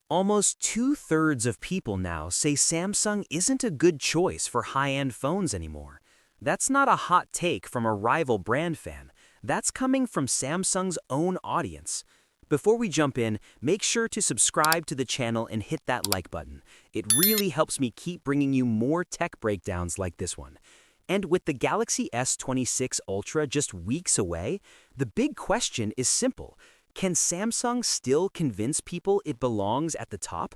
Almost two-thirds of people now say Samsung isn't a good choice for high-end phones anymore. That's not a hot take from a rival brand fan. That's coming from Samsung's own audience. Before we jump in, make sure to subscribe to the channel and hit that like button. It really helps me keep bringing you more tech breakdowns like this one. And with the Galaxy S26 Ultra just weeks away, the big question is simple. Can Samsung still convince people it belongs at the top?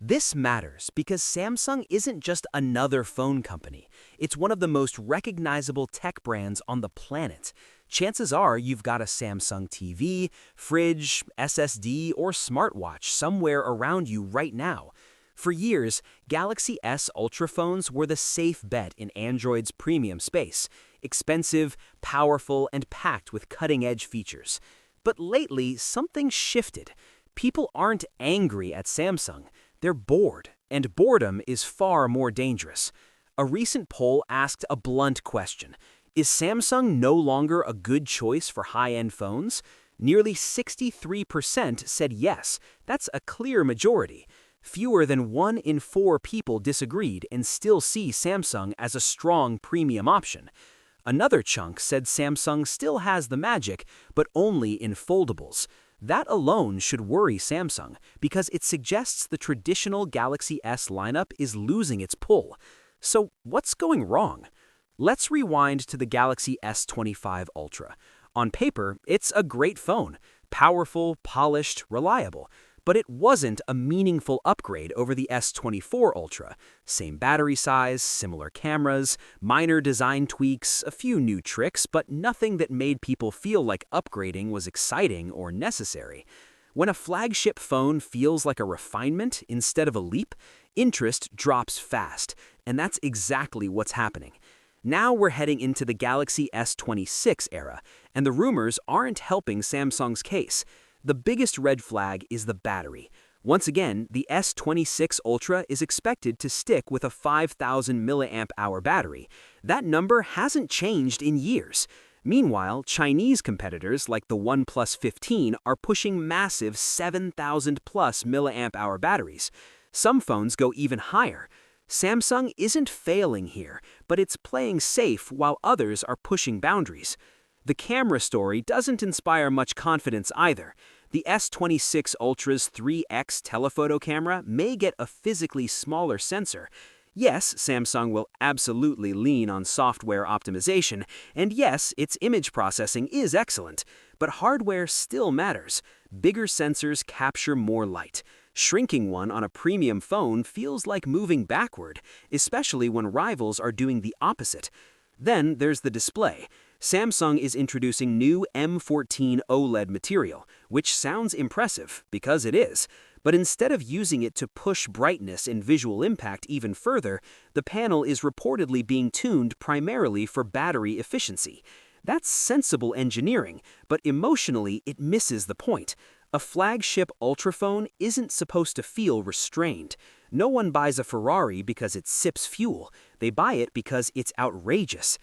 This matters because Samsung isn't just another phone company. It's one of the most recognizable tech brands on the planet. Chances are you've got a Samsung TV, fridge, SSD, or smartwatch somewhere around you right now. For years, Galaxy S Ultra phones were the safe bet in Android's premium space. Expensive, powerful, and packed with cutting-edge features. But lately, something shifted. People aren't angry at Samsung. They're bored, and boredom is far more dangerous. A recent poll asked a blunt question. Is Samsung no longer a good choice for high-end phones? Nearly 63% said yes. That's a clear majority. Fewer than 1 in 4 people disagreed and still see Samsung as a strong premium option. Another chunk said Samsung still has the magic, but only in foldables. That alone should worry Samsung, because it suggests the traditional Galaxy S lineup is losing its pull. So what's going wrong? Let's rewind to the Galaxy S25 Ultra. On paper, it's a great phone, powerful, polished, reliable. But it wasn't a meaningful upgrade over the S24 Ultra. Same battery size, similar cameras, minor design tweaks, a few new tricks, but nothing that made people feel like upgrading was exciting or necessary. When a flagship phone feels like a refinement instead of a leap, interest drops fast, and that's exactly what's happening. Now we're heading into the Galaxy S26 era, and the rumors aren't helping Samsung's case. The biggest red flag is the battery. Once again, the S26 Ultra is expected to stick with a 5,000 mAh battery. That number hasn't changed in years. Meanwhile, Chinese competitors like the OnePlus 15 are pushing massive 7,000 plus mAh batteries. Some phones go even higher. Samsung isn't failing here, but it's playing safe while others are pushing boundaries. The camera story doesn't inspire much confidence either. The S26 Ultra's 3x telephoto camera may get a physically smaller sensor. Yes, Samsung will absolutely lean on software optimization, and yes, its image processing is excellent, but hardware still matters. Bigger sensors capture more light. Shrinking one on a premium phone feels like moving backward, especially when rivals are doing the opposite. Then there's the display. Samsung is introducing new M14 OLED material, which sounds impressive, because it is. But instead of using it to push brightness and visual impact even further, the panel is reportedly being tuned primarily for battery efficiency. That's sensible engineering, but emotionally it misses the point. A flagship ultraphone isn't supposed to feel restrained. No one buys a Ferrari because it sips fuel. They buy it because it's outrageous.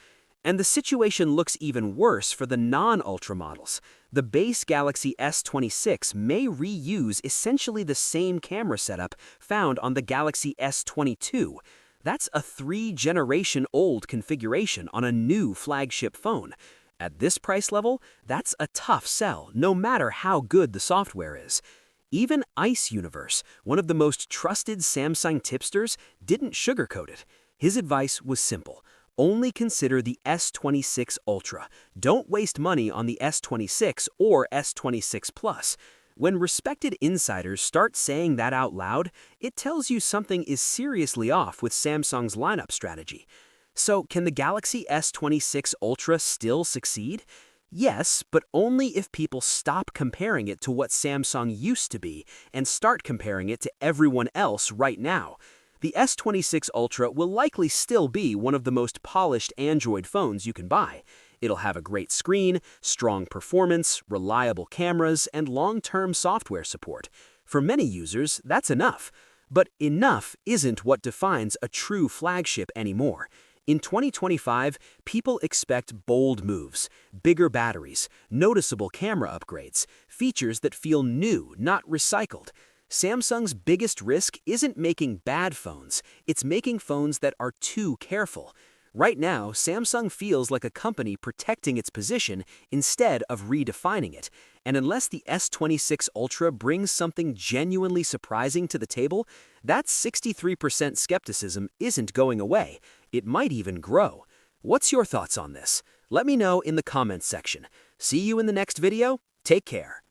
And the situation looks even worse for the non-Ultra models. The base Galaxy S26 may reuse essentially the same camera setup found on the Galaxy S22. That's a 3-generation-old configuration on a new flagship phone. At this price level, that's a tough sell, no matter how good the software is. Even Ice Universe, one of the most trusted Samsung tipsters, didn't sugarcoat it. His advice was simple. Only consider the S26 Ultra. Don't waste money on the S26 or S26 Plus. When respected insiders start saying that out loud, it tells you something is seriously off with Samsung's lineup strategy. So, can the Galaxy S26 Ultra still succeed? Yes, but only if people stop comparing it to what Samsung used to be and start comparing it to everyone else right now. The S26 Ultra will likely still be one of the most polished Android phones you can buy. It'll have a great screen, strong performance, reliable cameras, and long-term software support. For many users, that's enough. But enough isn't what defines a true flagship anymore. In 2025, people expect bold moves, bigger batteries, noticeable camera upgrades, features that feel new, not recycled. Samsung's biggest risk isn't making bad phones, it's making phones that are too careful. Right now, Samsung feels like a company protecting its position instead of redefining it. And unless the S26 Ultra brings something genuinely surprising to the table, that 63% skepticism isn't going away. It might even grow. What's your thoughts on this? Let me know in the comments section. See you in the next video. Take care.